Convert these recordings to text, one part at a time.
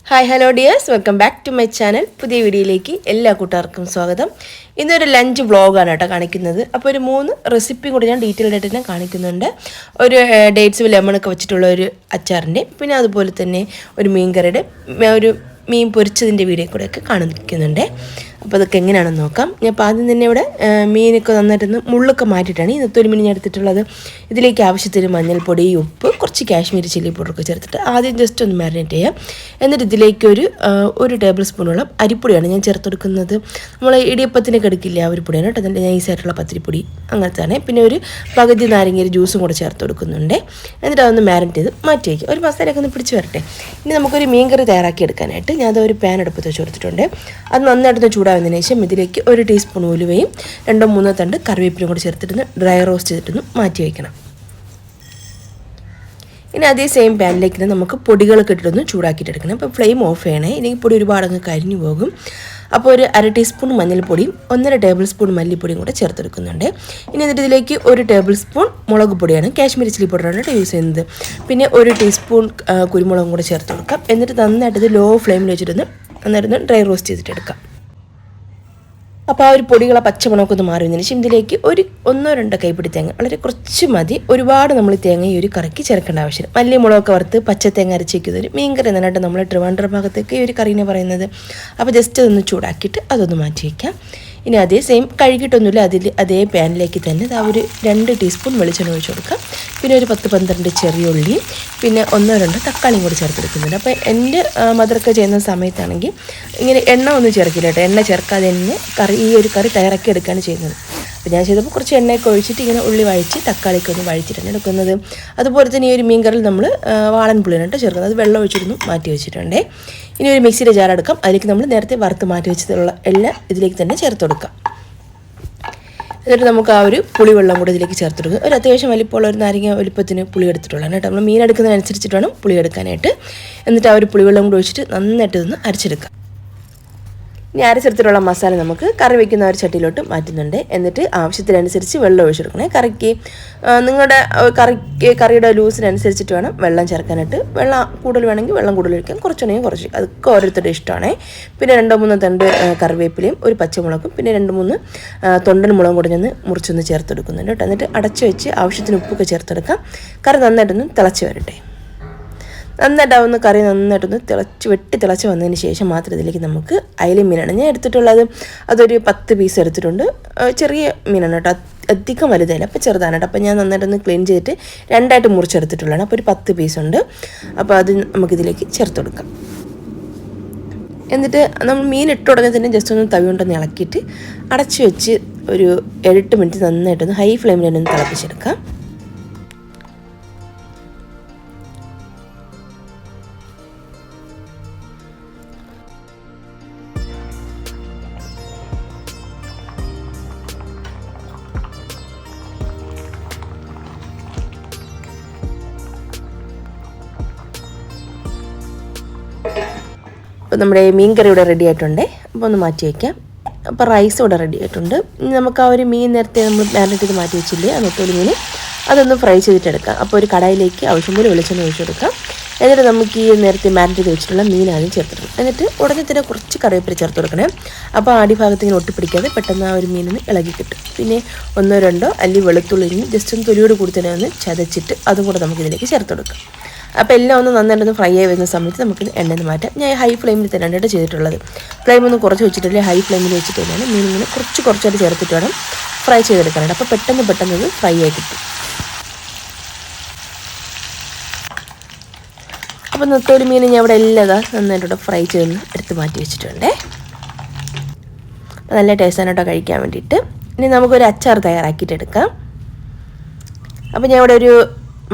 Hi hello dears, welcome back to my channel. പുതിയ വീഡിയോയിലേക്ക് എല്ലാ കൂട്ടുകാർക്കും സ്വാഗതം. ഇന്നൊരു ലഞ്ച് വ്ളോഗാണ് കേട്ടോ കാണിക്കുന്നത്. അപ്പോൾ ഒരു 3 റെസിപ്പിയും കൂടി ഞാൻ ഡീറ്റെയിൽഡ് ആയിട്ട് തന്നെ കാണിക്കുന്നുണ്ട്. ഒരു ഡേറ്റ്സ് ലെമണൊക്കെ വെച്ചിട്ടുള്ള ഒരു അച്ചാറിൻ്റെ, പിന്നെ അതുപോലെ തന്നെ ഒരു മീൻ കറിയുടെ, ഒരു മീൻ പൊരിച്ചതിൻ്റെ വീഡിയോ കൂടെയൊക്കെ കാണിക്കുന്നുണ്ട്. അപ്പോൾ അതൊക്കെ എങ്ങനെയാണെന്ന് നോക്കാം. ഞാൻ അപ്പോൾ ആദ്യം തന്നെ ഇവിടെ മീനൊക്കെ നന്നായിട്ടൊന്ന് മുള്ളൊക്കെ മാറ്റിയിട്ടാണ് ഈ നെത്തോലി മീൻ ഞാൻ എടുത്തിട്ടുള്ളത്. ഇതിലേക്ക് ആവശ്യത്തിന് മഞ്ഞൾപ്പൊടി, ഉപ്പ്, കുറച്ച് കാശ്മീരി ചില്ലി പൗഡറൊക്കെ ചേർത്തിട്ട് ആദ്യം ജസ്റ്റ് ഒന്ന് മാരിനേറ്റ് ചെയ്യാം. എന്നിട്ട് ഇതിലേക്ക് ഒരു ടേബിൾ സ്പൂണോളം അരിപ്പൊടിയാണ് ഞാൻ ചേർത്ത് കൊടുക്കുന്നത്. നമ്മൾ ഇടിയപ്പത്തിനൊക്കെ എടുക്കില്ല ആ ഒരു പൊടിയാണ് കേട്ടോ, അതിൻ്റെ നൈസായിട്ടുള്ള പത്തിരിപ്പൊടി അങ്ങനത്തെ തന്നെ. പിന്നെ ഒരു പകുതി നാരങ്ങ ജ്യൂസും കൂടെ ചേർത്ത് കൊടുക്കുന്നുണ്ട്. എന്നിട്ട് അതൊന്ന് മാരിനേറ്റ് ചെയ്ത് മാറ്റി വയ്ക്കുക. ഒരു മസാലയൊക്കെ ഒന്ന് പിടിച്ച് വരട്ടെ. ഇനി നമുക്കൊരു മീൻ കറി തയ്യാറാക്കി എടുക്കാനായിട്ട് ഞാൻ അതൊരു പാൻ അടുപ്പത്ത് വെച്ച് കൊടുത്തിട്ടുണ്ട്. അത് നന്നായിട്ടൊന്ന് ചൂടാവുന്നതിന് ശേഷം ഇതിലേക്ക് 1 ടീസ്പൂൺ ഉലുവയും 2-3 തണ്ട് കറിവേപ്പിലും കൂടി ചേർത്തിട്ട് ഡ്രൈ റോസ്റ്റ് ചെയ്തിട്ടൊന്ന് മാറ്റി വയ്ക്കണം. ഇനി അതേ സെയിം പാനിലേക്ക് നമുക്ക് പൊടികളൊക്കെ ഇട്ടിട്ടൊന്ന് ചൂടാക്കിയിട്ടെടുക്കണം. അപ്പോൾ ഫ്ലെയിം ഓഫ് ചെയ്യണേ, ഇല്ലെങ്കിൽ പൊടി ഒരുപാടങ്ങ് കരിഞ്ഞു പോകും. അപ്പോൾ ഒരു 1/2 ടീസ്പൂൺ മഞ്ഞൾപ്പൊടിയും 1.5 ടേബിൾ സ്പൂൺ മല്ലിപ്പൊടിയും കൂടെ ചേർത്തെടുക്കുന്നുണ്ട്. ഇനി എന്നിട്ട് ഇതിലേക്ക് 1 ടേബിൾ സ്പൂൺ മുളക് പൊടിയാണ്, കാശ്മീരി ചില്ലി പൗഡറാണ് യൂസ് ചെയ്യുന്നത്. പിന്നെ 1 ടീസ്പൂൺ കുരുമുളകും കൂടെ ചേർത്ത് കൊടുക്കാം. എന്നിട്ട് നന്നായിട്ട് ഇത് ലോ ഫ്ലെയിമിൽ വെച്ചിട്ടൊന്ന് നന്നായിട്ടൊന്ന് ഡ്രൈ റോസ്റ്റ് ചെയ്തിട്ടെടുക്കാം. അപ്പോൾ ആ ഒരു പൊടികളെ പച്ചമണമൊക്കെ ഒന്ന് മാറിയതിന് ശേഷം ഇതിലേക്ക് 1-2 കൈപ്പിടി തേങ്ങ, വളരെ കുറച്ച് മതി. ഒരുപാട് നമ്മൾ തേങ്ങ ഈ ഒരു കറിക്ക് ചേർക്കേണ്ട ആവശ്യമില്ല. മല്ലി മുളകൊക്കെ വറുത്ത് പച്ച തേങ്ങ അരച്ച് വയ്ക്കുന്നത് മീൻ കറി എന്നായിട്ട് നമ്മൾ ട്രിവാൻഡ്രം ഭാഗത്തേക്ക് ഈ ഒരു കറീനെ പറയുന്നത്. അപ്പോൾ ജസ്റ്റ് അതൊന്ന് ചൂടാക്കിയിട്ട് അതൊന്ന് മാറ്റി വയ്ക്കാം. ഇനി അതേ സെയിം കഴുകിയിട്ടൊന്നുമില്ല, അതേ പാനിലേക്ക് തന്നെ ഒരു 2 ടീസ്പൂൺ വെളിച്ചെണ്ണ ഒഴിച്ച് കൊടുക്കാം. പിന്നെ ഒരു 10-12 ചെറിയ ഉള്ളിയും പിന്നെ 1-2 തക്കാളിയും കൂടി ചേർത്തെടുക്കുന്നുണ്ട്. അപ്പോൾ എൻ്റെ മദറൊക്കെ ചെയ്യുന്ന സമയത്താണെങ്കിൽ ഇങ്ങനെ എണ്ണ ഒന്നും ചേർക്കില്ല കേട്ടോ, എണ്ണ ചേർക്കാതെ തന്നെ ഈ ഒരു കറി തയ്യാറാക്കി എടുക്കുകയാണ് ചെയ്യുന്നത്. അപ്പോൾ ഞാൻ ചെയ്തപ്പോൾ കുറച്ച് എണ്ണയൊക്കെ ഒഴിച്ചിട്ട് ഇങ്ങനെ ഉള്ളി വഴിച്ച് തക്കാളിയൊക്കെ ഒന്ന് വഴിച്ചിട്ടാണ് എടുക്കുന്നത്. അതുപോലെ തന്നെ ഈ ഒരു മീൻ കറിയിൽ നമ്മൾ വാളൻ പുളിയാണ് കേട്ടോ ചേർക്കുന്നത്. അത് വെള്ളം ഒഴിച്ചിട്ടൊന്നും മാറ്റി വെച്ചിട്ടുണ്ട്. ഇനി ഒരു മിക്സിയുടെ ജാർ എടുക്കാം. അതിലേക്ക് നമ്മൾ നേരത്തെ വറുത്ത് മാറ്റി വെച്ചിട്ടുള്ള എല്ലാം ഇതിലേക്ക് തന്നെ ചേർത്ത് കൊടുക്കാം. എന്നിട്ട് നമുക്ക് ആ ഒരു പുളിവെള്ളം കൂടെ ഇതിലേക്ക് ചേർത്ത് കൊടുക്കുക. ഒരു അത്യാവശ്യം വലിപ്പമുള്ള ഒരു നാരങ്ങ വലിപ്പത്തിന് പുളി എടുത്തിട്ടുള്ളതാണ് കേട്ടോ. നമ്മൾ മീൻ എടുക്കുന്നതിനനുസരിച്ചിട്ട് വേണം പുളി എടുക്കാനായിട്ട്. എന്നിട്ട് ആ ഒരു പുളിവെള്ളം കൂടെ ഒഴിച്ചിട്ട് നന്നായിട്ട് ഇതൊന്ന് അരച്ചെടുക്കാം. ഇനി അരച്ചെടുത്തിട്ടുള്ള മസാല നമുക്ക് കറി വയ്ക്കുന്ന ഒരു ചട്ടിയിലോട്ട് മാറ്റുന്നുണ്ട്. എന്നിട്ട് ആവശ്യത്തിനനുസരിച്ച് വെള്ളം ഒഴിച്ചെടുക്കണേ. കറിക്ക് നിങ്ങളുടെ കറിയുടെ ലൂസിനനുസരിച്ചിട്ട് വേണം വെള്ളം ചേർക്കാനായിട്ട്. വെള്ളം കൂടുതൽ വേണമെങ്കിൽ വെള്ളം കൂടുതൽ ഒഴിക്കാം, കുറച്ചുണ്ടെങ്കിൽ കുറച്ച്, അതൊക്കെ ഓരോരുത്തരുടെ ഇഷ്ടമാണ്. പിന്നെ 2-3 തണ്ട് കറിവേപ്പിലയും ഒരു പച്ചമുളകും പിന്നെ 2-3 തൊണ്ടൻ മുളകും കൂടി ഞാൻ മുറിച്ചൊന്ന് ചേർത്തെടുക്കുന്നുണ്ട് കേട്ടോ. എന്നിട്ട് അടച്ചു വെച്ച് ആവശ്യത്തിന് ഉപ്പൊക്കെ ചേർത്തെടുക്കാം. കറി നന്നായിട്ടൊന്ന് തിളച്ച് വരട്ടെ. നന്നായിട്ടാവുന്ന കറി നന്നായിട്ടൊന്ന് തിളച്ച് വന്നതിന് ശേഷം മാത്രം ഇതിലേക്ക് നമുക്ക് അയില മീനാണ് ഞാൻ എടുത്തിട്ടുള്ളത്. അതൊരു 10 പീസ് എടുത്തിട്ടുണ്ട്. ചെറിയ മീനാണ് കേട്ടോ, അധികം വലുതല്ല, അപ്പോൾ ചെറുതാണ് കേട്ടോ. അപ്പോൾ ഞാൻ നന്നായിട്ടൊന്ന് ക്ലീൻ ചെയ്തിട്ട് 2ആയിട്ട് മുറിച്ചെടുത്തിട്ടുള്ളതാണ്. അപ്പോൾ ഒരു 10 പീസുണ്ട്. അപ്പോൾ അത് നമുക്കിതിലേക്ക് ചേർത്ത് കൊടുക്കാം. എന്നിട്ട് നമ്മൾ മീൻ ഇട്ട ഉടനെ തന്നെ ജസ്റ്റ് ഒന്ന് തവി കൊണ്ടൊന്ന് ഇളക്കിയിട്ട് അടച്ചു വെച്ച് ഒരു 7-8 മിനിറ്റ് നന്നായിട്ടൊന്ന് ഹൈ ഫ്ലെയിമിൽ തന്നെ ഒന്ന് തിളപ്പിച്ചെടുക്കാം. അപ്പോൾ നമ്മുടെ മീൻ കറി ഇവിടെ റെഡി ആയിട്ടുണ്ട്. അപ്പോൾ ഒന്ന് മാറ്റി വയ്ക്കാം. അപ്പോൾ റൈസ് ഇവിടെ റെഡി ആയിട്ടുണ്ട്. ഇനി നമുക്ക് ആ ഒരു മീൻ നേരത്തെ നമ്മൾ മാരിനേറ്റ് ചെയ്ത് മാറ്റി വെച്ചില്ലേ, ആ നെത്തോലി മീൻ, അതൊന്ന് ഫ്രൈ ചെയ്തിട്ടെടുക്കാം. അപ്പോൾ ഒരു കടായിലേക്ക് ആവശ്യം പോലെ വെളിച്ചെണ്ണ ഒഴിച്ച് കൊടുക്കാം. എന്നിട്ട് നമുക്ക് ഈ നേരത്തെ മാരിനേറ്റ് ചെയ്ത് വെച്ചിട്ടുള്ള മീൻ ആദ്യം ചേർത്തിടും. എന്നിട്ട് ഉടനെ തന്നെ കുറച്ച് കറിവേപ്പില ചേർത്ത് കൊടുക്കണേ. അപ്പോൾ അടിഭാഗത്ത് ഇങ്ങനെ ഒട്ടിപ്പിടിക്കാതെ പെട്ടെന്ന് ആ ഒരു മീനിന് ഇളകി കിട്ടും. പിന്നെ 1-2 അല്ലി വെളുത്തുള്ളി ജസ്റ്റ് ഒന്ന് തൊലിയോട് കൂടി തന്നെ ഒന്ന് ചതച്ചിട്ട് അതും കൂടെ നമുക്കിതിലേക്ക് ചേർത്ത് കൊടുക്കാം. അപ്പോൾ എല്ലാം ഒന്ന് നന്നായിട്ടൊന്ന് ഫ്രൈ ആയി വരുന്ന സമയത്ത് നമുക്ക് എണ്ണയിൽ മാറ്റാം. ഞാൻ ഹൈ ഫ്ലെയിമിൽ തന്നെയാണ് ചെയ്തിട്ടുള്ളത്. ഫ്ലെയിം ഒന്ന് കുറച്ച് വെച്ചിട്ടില്ലേ, ഹൈ ഫ്ലെയിമിൽ വെച്ചിട്ട് തന്നെയാണ് മീൻ ഇങ്ങനെ കുറച്ചായിട്ട് ചേർത്തിട്ട് വേണം ഫ്രൈ ചെയ്തെടുക്കാനായിട്ട്. അപ്പോൾ പെട്ടെന്ന് ഇത് ഫ്രൈ ആയി കിട്ടും. അപ്പോൾ നെത്തോലി മീൻ ഞാൻ ഇവിടെ എല്ലാം നന്നായിട്ടോടെ ഫ്രൈ ചെയ്ത് എടുത്ത് മാറ്റി വെച്ചിട്ടുണ്ട്. നല്ല ടേസ്റ്റാണ് കേട്ടോ കഴിക്കാൻ വേണ്ടിയിട്ട്. ഇനി നമുക്കൊരു അച്ചാർ തയ്യാറാക്കിയിട്ടെടുക്കാം. അപ്പോൾ ഞാൻ ഇവിടെ ഒരു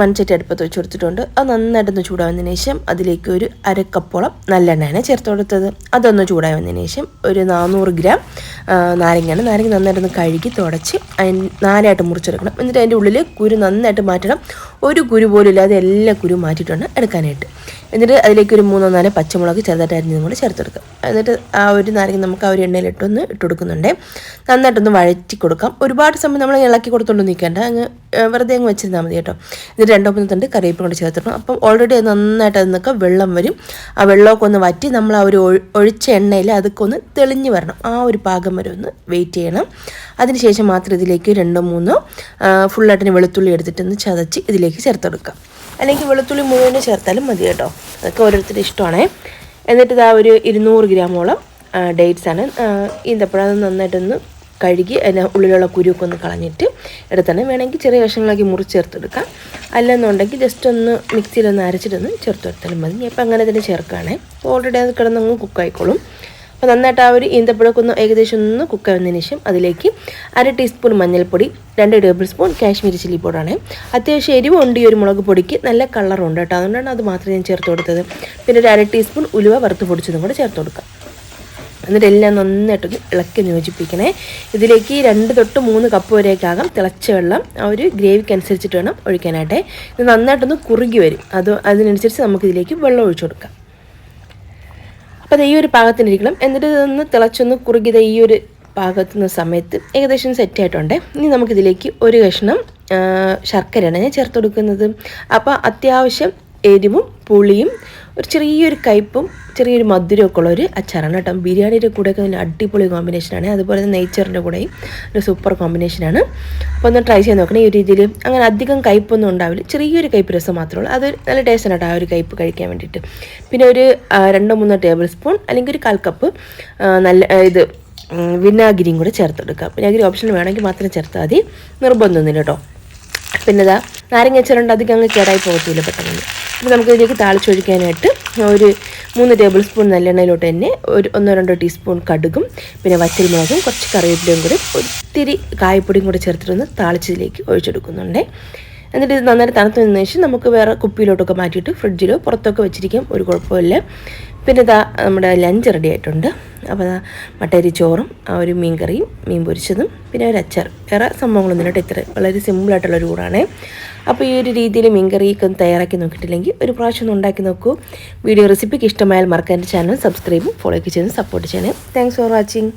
മൺചട്ടി അടുപ്പത്ത് വെച്ച് കൊടുത്തിട്ടുണ്ട്. അത് നന്നായിട്ടൊന്ന് ചൂടാവുന്നതിന് ശേഷം അതിലേക്ക് ഒരു 1/2 കപ്പോളം നല്ലെണ്ണയാണ് ചേർത്ത് കൊടുത്തത്. അതൊന്ന് ചൂടാവുന്നതിന് ശേഷം ഒരു 400 ഗ്രാം നാരങ്ങ നന്നായിട്ടൊന്ന് കഴുകി തുടച്ച് 4ആയിട്ട് മുറിച്ചെടുക്കണം. എന്നിട്ട് അതിൻ്റെ ഉള്ളിൽ കുരു നന്നായിട്ട് മാറ്റണം. ഒരു കുരു പോലും ഇല്ലാതെ എല്ലാ കുരു മാറ്റിയിട്ടുണ്ട് എടുക്കാനായിട്ട്. എന്നിട്ട് അതിലേക്ക് ഒരു 3-4 പച്ചമുളക് ചെറുതായിട്ട് അരിഞ്ഞതും കൂടെ ചേർത്തെടുക്കാം. എന്നിട്ട് ആ ഒരു നാരങ്ങ നമുക്ക് ആ ഒരു എണ്ണയിലിട്ടൊന്ന് ഇട്ട് കൊടുക്കുന്നുണ്ട്. നന്നായിട്ടൊന്ന് വഴറ്റി കൊടുക്കാം. ഒരുപാട് സമയം നമ്മൾ ഇളക്കി കൊടുത്തോണ്ട് നിൽക്കേണ്ട, അങ്ങ് വെറുതെ അങ്ങ് വെച്ചിരുന്നാൽ മതി കേട്ടോ. എന്നിട്ട് 2-3 തണ്ട് കറിവേപ്പില കൊണ്ട് ചേർത്തിടണം. അപ്പം ഓൾറെഡി അത് നന്നായിട്ട് അതിനൊക്കെ വെള്ളം വരും. ആ വെള്ളമൊക്കെ ഒന്ന് വറ്റി നമ്മൾ ആ ഒരു ഒഴിച്ച എണ്ണയിൽ അതൊക്കെ ഒന്ന് തെളിഞ്ഞ് വരണം. ആ ഒരു പാകം വരെ ഒന്ന് വെയിറ്റ് ചെയ്യണം. അതിനുശേഷം മാത്രം ഇതിലേക്ക് 2-3 ഫുള്ളായിട്ടിന് വെളുത്തുള്ളി എടുത്തിട്ടൊന്ന് ചതച്ച് ഇതിലേക്ക് ചേർത്തെടുക്കാം. അല്ലെങ്കിൽ വെളുത്തുള്ളി മുഴുവൻ ചേർത്താലും മതി കേട്ടോ, അതൊക്കെ ഓരോരുത്തരുടെ ഇഷ്ടമാണേ. എന്നിട്ട് ഇതാ ഒരു 200 ഗ്രാമോളം ഡേറ്റ്സാണ് ഈന്തപ്പഴം. അത് നന്നായിട്ടൊന്ന് കഴുകി അതിന് ഉള്ളിലുള്ള കുരുവൊക്കെ ഒന്ന് കളഞ്ഞിട്ട് എടുത്താണ്. വേണമെങ്കിൽ ചെറിയ കഷ്ണങ്ങളാക്കി മുറിച്ച് ചേർത്തെടുക്കാം. അല്ലെന്നുണ്ടെങ്കിൽ ജസ്റ്റ് ഒന്ന് മിക്സിയിലൊന്ന് അരച്ചിട്ടൊന്ന് ചേർത്തെടുത്താലും മതി. ഞാൻ ഇപ്പം അങ്ങനെ തന്നെ ചേർക്കുകയാണേ. ഓൾറെഡി അത് കിടന്നങ്ങ് കുക്കായിക്കോളും. അപ്പോൾ നന്നായിട്ട് ആ ഒരു ഈന്തപ്പഴമൊക്കെ ഒന്ന് ഏകദേശം ഒന്ന് കുക്കാവുന്നതിന് ശേഷം അതിലേക്ക് 1/2 ടീസ്പൂൺ മഞ്ഞൾപ്പൊടി, 2 ടേബിൾ സ്പൂൺ കാശ്മീരി ചില്ലി പൗഡറാണ്. അത്യാവശ്യം എരിവുണ്ട് ഈ ഒരു മുളക് പൊടിക്ക്, നല്ല കളറുണ്ട് കേട്ടോ, അതുകൊണ്ടാണ് അത് മാത്രമേ ഞാൻ ചേർത്ത് കൊടുത്തത്. പിന്നെ ഒരു 1/2 ടീസ്പൂൺ ഉലുവ വറുത്ത് പൊടിച്ചതും കൂടെ ചേർത്ത് കൊടുക്കാം. എന്നിട്ട് എല്ലാം നന്നായിട്ടൊന്ന് ഇളക്കി യോജിപ്പിക്കണേ. ഇതിലേക്ക് 2-3 കപ്പ് വരെയൊക്കെ ആകാം തിളച്ച വെള്ളം ആ ഒരു ഗ്രേവിക്ക് അനുസരിച്ചിട്ട് വേണം ഒഴിക്കാനായിട്ടേ. ഇത് നന്നായിട്ടൊന്ന് കുറുകി വരും, അതിനനുസരിച്ച് നമുക്കിതിലേക്ക് വെള്ളം ഒഴിച്ചു കൊടുക്കാം. അപ്പോൾ അത് ഈ ഒരു പാകത്തിനിരിക്കണം. എന്നിട്ട് ഇതൊന്ന് തിളച്ചൊന്ന് കുറുകിയത് ഈ ഒരു പാകത്തുന്ന സമയത്ത് ഏകദേശം സെറ്റായിട്ടുണ്ട്. ഇനി നമുക്കിതിലേക്ക് ഒരു കഷ്ണം ശർക്കരയാണ് ഞാൻ ചേർത്ത് കൊടുക്കുന്നത്. അപ്പോൾ അത്യാവശ്യം എരിവും പുളിയും ഒരു ചെറിയൊരു കയ്പും ചെറിയൊരു മധുരമൊക്കെ ഉള്ളൊരു അച്ചാറാണ് കേട്ടോ. ബിരിയാണിയുടെ കൂടെയൊക്കെ നല്ല അടിപൊളി കോമ്പിനേഷനാണ്. അതുപോലെ തന്നെ നെയ്ച്ചറിൻ്റെ കൂടെയും ഒരു സൂപ്പർ കോമ്പിനേഷനാണ്. അപ്പോൾ ഒന്ന് ട്രൈ ചെയ്ത് നോക്കണം. ഈ ഒരു രീതിയിൽ അങ്ങനെ അധികം കയ്പൊന്നും ഉണ്ടാവില്ല, ചെറിയൊരു കയ്പ് രസം മാത്രമേ ഉള്ളൂ. അത് നല്ല ടേസ്റ്റാണ് കേട്ടോ ആ ഒരു കയ്പ് കഴിക്കാൻ വേണ്ടിയിട്ട്. പിന്നെ ഒരു 2-3 ടേബിൾ സ്പൂൺ അല്ലെങ്കിൽ ഒരു 1/4 കപ്പ് നല്ല വിനാഗിരിയും കൂടെ ചേർത്തെടുക്കാം. വിനാഗിരി ഓപ്ഷനിൽ വേണമെങ്കിൽ മാത്രം ചേർത്താൽ മതി, നിർബന്ധമൊന്നുമില്ല കേട്ടോ. പിന്നെ ഇതാ നാരങ്ങ അച്ചാറുണ്ട്, അധികം അങ്ങ് കേടായി പോകത്തില്ല പെട്ടെന്ന്. അപ്പോൾ നമുക്കിതിലേക്ക് താളിച്ചൊഴിക്കാനായിട്ട് ഒരു 3 ടേബിൾ സ്പൂൺ നല്ലെണ്ണയിലോട്ട് തന്നെ ഒരു 1-2 ടീസ്പൂൺ കടുകും പിന്നെ വറ്റൽമുളകും കുറച്ച് കറിവേപ്പിലയും കൂടി ഒത്തിരി കായപ്പൊടിയും കൂടി ചേർത്തിട്ടൊന്ന് താളിച്ചതിലേക്ക് ഒഴിച്ചെടുക്കുന്നുണ്ട്. എന്നിട്ട് ഇത് നന്നായിട്ട് തണുത്തതിന് ശേഷം നമുക്ക് വേറെ കുപ്പിയിലോട്ടൊക്കെ മാറ്റിയിട്ട് ഫ്രിഡ്ജിലോ പുറത്തൊക്കെ വെച്ചിരിക്കാം, ഒരു കുഴപ്പമില്ല. പിന്നെ ഇതാ നമ്മുടെ ലഞ്ച് റെഡി ആയിട്ടുണ്ട്. അപ്പോൾ അതാ മട്ടരി ചോറും ആ ഒരു മീൻ കറിയും മീൻ പൊരിച്ചതും പിന്നെ ഒരു അച്ചാർ, വേറെ സംഭവങ്ങളൊന്നും ഇല്ല. ഇത്ര വളരെ സിമ്പിളായിട്ടുള്ളൊരു കൂടാണ്. അപ്പോൾ ഈ ഒരു രീതിയിൽ മീൻ കറിയൊക്കെ ഒന്ന് തയ്യാറാക്കി നോക്കിയിട്ടില്ലെങ്കിൽ ഒരു പ്രാവശ്യം ഒന്ന് ഉണ്ടാക്കി നോക്കൂ. വീഡിയോ റെസിപ്പിക്ക് ഇഷ്ടമായാൽ മറക്കാൻ എൻ്റെ ചാനൽ സബ്സ്ക്രൈബും ഫോളോ ഒക്കെ ചെയ്ത് സപ്പോർട്ട് ചെയ്യണേ. Thanks for watching.